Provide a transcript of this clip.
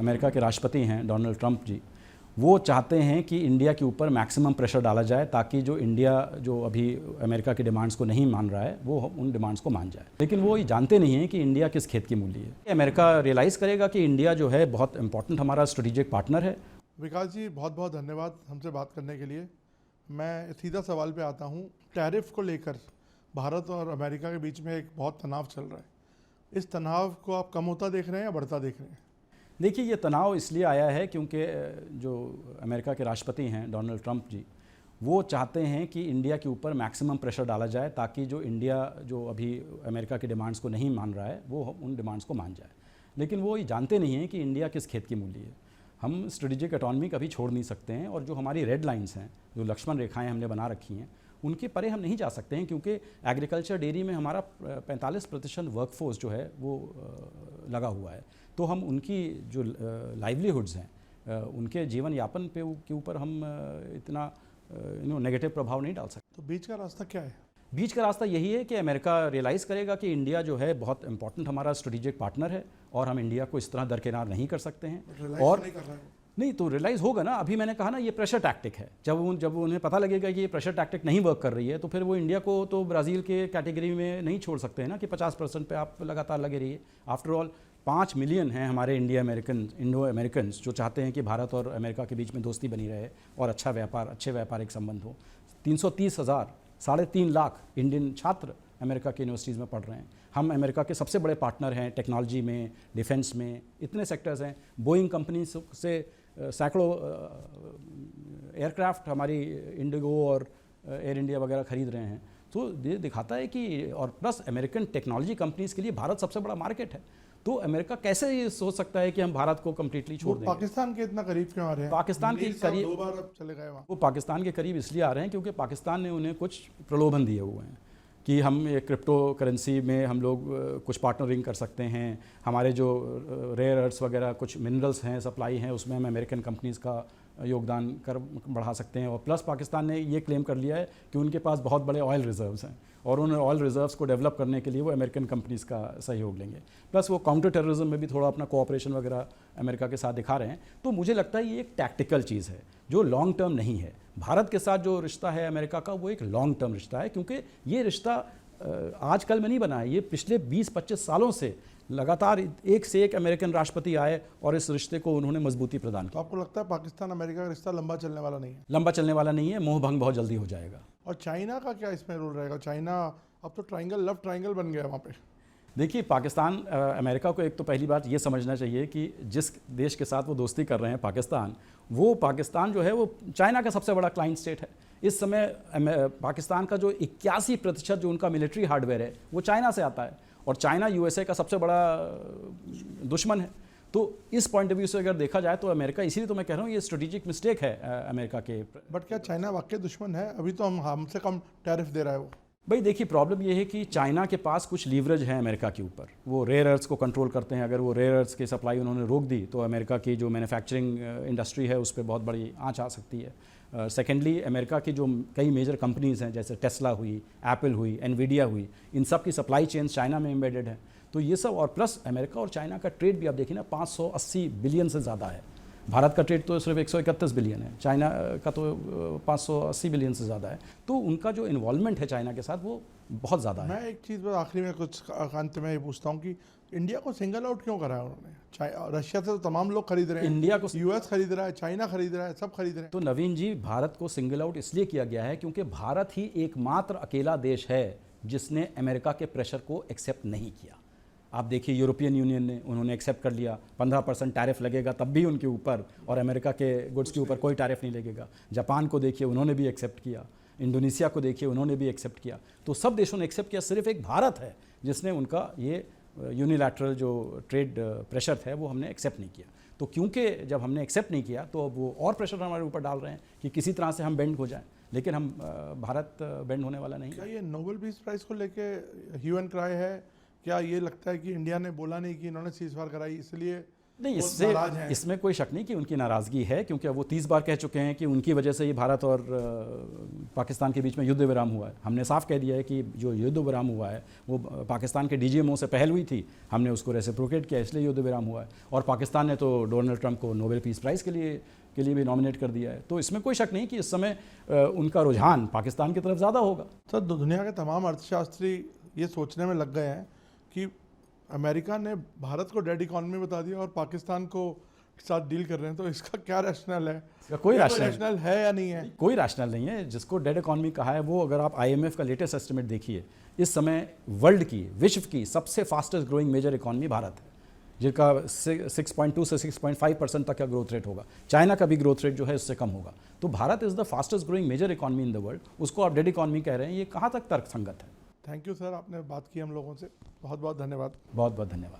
America के राष्ट्रपति हैं डोनाल्ड ट्रंप जी, वो चाहते हैं कि इंडिया के ऊपर मैक्सिमम प्रेशर डाला जाए ताकि जो इंडिया जो अभी अमेरिका की डिमांड्स को नहीं मान रहा है वो उन डिमांड्स को मान जाए। लेकिन वो ये जानते नहीं हैं कि इंडिया किस खेत की मूली है। अमेरिका रियलाइज़ करेगा कि इंडिया जो है बहुत इंपॉर्टेंट हमारा स्ट्रेटेजिक पार्टनर है। विकास जी, बहुत बहुत धन्यवाद हमसे बात करने के लिए। मैं सीधा सवाल पे आता हूँ। टैरिफ को लेकर भारत और अमेरिका के बीच में एक बहुत तनाव चल रहा है। इस तनाव को आप कम होता देख रहे हैं या बढ़ता देख रहे हैं? देखिए, ये तनाव इसलिए आया है क्योंकि जो अमेरिका के राष्ट्रपति हैं डोनाल्ड ट्रंप जी, वो चाहते हैं कि इंडिया के ऊपर मैक्सिमम प्रेशर डाला जाए ताकि जो इंडिया जो अभी अमेरिका की डिमांड्स को नहीं मान रहा है वो उन डिमांड्स को मान जाए। लेकिन वो ये जानते नहीं हैं कि इंडिया किस खेत की मूली है। हम स्ट्रेटेजिक ऑटोनॉमी कभी छोड़ नहीं सकते हैं और जो हमारी रेड लाइंस हैं, जो लक्ष्मण रेखाएं हमने बना रखी हैं, उनके परे हम नहीं जा सकते हैं क्योंकि एग्रीकल्चर डेयरी में हमारा 45% वर्कफोर्स जो है वो लगा हुआ है। तो हम उनकी जो लाइवलीहुड्स हैं, उनके जीवन यापन पे के ऊपर हम इतना नेगेटिव प्रभाव नहीं डाल सकते। तो बीच का रास्ता क्या है? बीच का रास्ता यही है कि अमेरिका रियलाइज़ करेगा कि इंडिया जो है बहुत इंपॉर्टेंट हमारा स्ट्रेटेजिक पार्टनर है और हम इंडिया को इस तरह दरकिनार नहीं कर सकते हैं। और नहीं तो रियलाइज़ होगा ना। अभी मैंने कहा ना, ये प्रेशर टैक्टिक है। जब उन्हें पता लगेगा कि ये प्रेशर टैक्टिक नहीं वर्क कर रही है तो फिर वो इंडिया को तो ब्राज़ील के कैटेगरी में नहीं छोड़ सकते हैं ना कि 50% पे आप लगातार लगे रहिए। आफ्टर ऑल 5 मिलियन हैं हमारे इंडो अमेरिकन्स जो चाहते हैं कि भारत और अमेरिका के बीच में दोस्ती बनी रहे और अच्छे व्यापारिक संबंध हो। 330,000 3.5 लाख इंडियन छात्र अमेरिका की यूनिवर्सिटीज़ में पढ़ रहे हैं। हम अमेरिका के सबसे बड़े पार्टनर हैं टेक्नोलॉजी में, डिफेंस में, इतने सेक्टर्स हैं। बोइंग कंपनी से सैकड़ों एयरक्राफ्ट हमारी इंडिगो और एयर इंडिया वगैरह खरीद रहे हैं। तो ये दिखाता है कि और प्लस अमेरिकन टेक्नोलॉजी कंपनीज़ के लिए भारत सबसे बड़ा मार्केट है। तो अमेरिका कैसे ये सोच सकता है कि हम भारत को कम्प्लीटली छोड़ देंगे? पाकिस्तान के इतना करीब क्यों आ रहे हैं? पाकिस्तान के करीब 2 बार अब चले गए वहाँ। वो पाकिस्तान के करीब इसलिए आ रहे हैं क्योंकि पाकिस्तान ने उन्हें कुछ प्रलोभन दिए हुए हैं कि हम एक क्रिप्टो करेंसी में हम लोग कुछ पार्टनरिंग कर सकते हैं। हमारे जो रेयर अर्थ्स वगैरह कुछ मिनरल्स हैं, सप्लाई हैं, उसमें हम अमेरिकन कंपनीज़ का योगदान कर बढ़ा सकते हैं। और प्लस पाकिस्तान ने ये क्लेम कर लिया है कि उनके पास बहुत बड़े ऑयल रिजर्व्स हैं और उन ऑयल रिजर्व्स को डेवलप करने के लिए वो अमेरिकन कंपनीज़ का सहयोग लेंगे। प्लस वो काउंटर टेररिज्म में भी थोड़ा अपना कोऑपरेशन वगैरह अमेरिका के साथ दिखा रहे हैं। तो मुझे लगता है ये एक टैक्टिकल चीज़ है जो लॉन्ग टर्म नहीं है। भारत के साथ जो रिश्ता है अमेरिका का, वो एक लॉन्ग टर्म रिश्ता है क्योंकि ये रिश्ता आजकल में नहीं बना है। ये पिछले 20-25 सालों से लगातार एक से एक अमेरिकन राष्ट्रपति आए और इस रिश्ते को उन्होंने मजबूती प्रदान की। तो आपको लगता है पाकिस्तान अमेरिका का रिश्ता लंबा चलने वाला नहीं है? लंबा चलने वाला नहीं है, मोह भंग बहुत जल्दी हो जाएगा। और चाइना का क्या इसमें रोल रहेगा? चाइना अब तो लव ट्राइंगल बन गया वहाँ पे। देखिए, पाकिस्तान अमेरिका को एक तो पहली बात ये समझना चाहिए कि जिस देश के साथ वो दोस्ती कर रहे हैं पाकिस्तान जो है वो चाइना का सबसे बड़ा क्लाइंट स्टेट है। इस समय पाकिस्तान का जो 81% जो उनका मिलिट्री हार्डवेयर है वो चाइना से आता है और चाइना यूएसए का सबसे बड़ा दुश्मन है। तो इस पॉइंट ऑफ व्यू से अगर देखा जाए तो अमेरिका, इसीलिए तो मैं कह रहा हूँ ये स्ट्रेटेजिक मिस्टेक है अमेरिका के। बट क्या चाइना वाकई दुश्मन है? अभी तो हमसे कम टैरिफ दे रहा है वो। भाई देखिए, प्रॉब्लम ये है कि चाइना के पास कुछ लीवरेज है अमेरिका के ऊपर। वो रेयर अर्थ्स को कंट्रोल करते हैं। अगर वो रेयर अर्थ्स की सप्लाई उन्होंने रोक दी तो अमेरिका की जो मैन्युफैक्चरिंग इंडस्ट्री है उस पर बहुत बड़ी आंच आ सकती है। सेकेंडली, अमेरिका की जो कई मेजर कंपनीज़ हैं जैसे टेस्ला हुई, एप्पल हुई, एनवीडिया हुई, इन सब की सप्लाई चेन चाइना में एम्बेडेड है। तो ये सब, और प्लस अमेरिका और चाइना का ट्रेड भी आप देखिए ना, 580 बिलियन से ज़्यादा है। भारत का ट्रेड तो सिर्फ 131 बिलियन है, चाइना का तो 580 बिलियन से ज़्यादा है। तो उनका जो इन्वॉल्वमेंट है चाइना के साथ वो बहुत ज़्यादा है। मैं एक चीज़ बस आखिरी में कुछ अंत में ये पूछता हूँ कि इंडिया को सिंगल आउट क्यों करा है उन्होंने? रशिया से तो तमाम लोग खरीद रहे हैं, इंडिया को यूएस खरीद रहा है, चाइना खरीद रहा है, सब खरीद रहे हैं। तो नवीन जी, भारत को सिंगल आउट इसलिए किया गया है क्योंकि भारत ही एकमात्र अकेला देश है जिसने अमेरिका के प्रेशर को एक्सेप्ट नहीं किया। आप देखिए, यूरोपियन यूनियन ने उन्होंने एक्सेप्ट कर लिया, 15% टैरिफ लगेगा तब भी उनके ऊपर, और अमेरिका के गुड्स के ऊपर कोई टैरिफ नहीं लगेगा। जापान को देखिए, उन्होंने भी एक्सेप्ट किया। इंडोनेशिया को देखिए, उन्होंने भी एक्सेप्ट किया। तो सब देशों ने एक्सेप्ट किया, सिर्फ एक भारत है जिसने उनका ये यूनिलैटरल जो ट्रेड प्रेशर है वो हमने एक्सेप्ट नहीं किया। तो क्योंकि जब हमने एक्सेप्ट नहीं किया तो अब वो और प्रेशर हमारे ऊपर डाल रहे हैं कि किसी तरह से हम बेंड हो जाएं, लेकिन हम भारत बेंड होने वाला नहीं। क्या ये नोबेल पीस प्राइज़ को लेके ह्यू एंड क्राई है? क्या ये लगता है कि इंडिया ने बोला नहीं कि इन्होंने सीज़फायर कराई, इसलिए नहीं, वो नाराज हैं। इसमें कोई शक नहीं कि उनकी नाराज़गी है, क्योंकि अब वो 30 बार कह चुके हैं कि उनकी वजह से ही भारत और पाकिस्तान के बीच में युद्ध विराम हुआ है। हमने साफ कह दिया है कि जो युद्ध विराम हुआ है वो पाकिस्तान के DGMO से पहल हुई थी, हमने उसको रेसिप्रोकेट किया, इसलिए युद्ध विराम हुआ है। और पाकिस्तान ने तो डोनाल्ड ट्रंप को नोबेल पीस प्राइज़ के लिए भी नॉमिनेट कर दिया है। तो इसमें कोई शक नहीं कि इस समय उनका रुझान पाकिस्तान की तरफ ज़्यादा होगा। सर, दुनिया के तमाम अर्थशास्त्री ये सोचने में लग गए हैं कि अमेरिका ने भारत को डेड इकॉनमी बता दिया और पाकिस्तान को साथ डील कर रहे हैं, तो इसका क्या रैशनल है? इसका कोई रैशनल है या नहीं है? कोई रैशनल नहीं है। जिसको डेड इकॉनमी कहा है वो, अगर आप IMF का लेटेस्ट एस्टिमेट देखिए, इस समय विश्व की सबसे fastest growing major economy Bharat है, जिसका 6.2 से 6.5% तक का ग्रोथ रेट होगा। चाइना का भी ग्रोथ रेट जो है उससे कम होगा। तो Bharat is the fastest growing major economy in the world, उसको आप डेड इकॉनमी कह रहे हैं, ये कहाँ तक तर्कसंगत है? थैंक यू सर, आपने बात की हम लोगों से, बहुत बहुत धन्यवाद। बहुत बहुत धन्यवाद।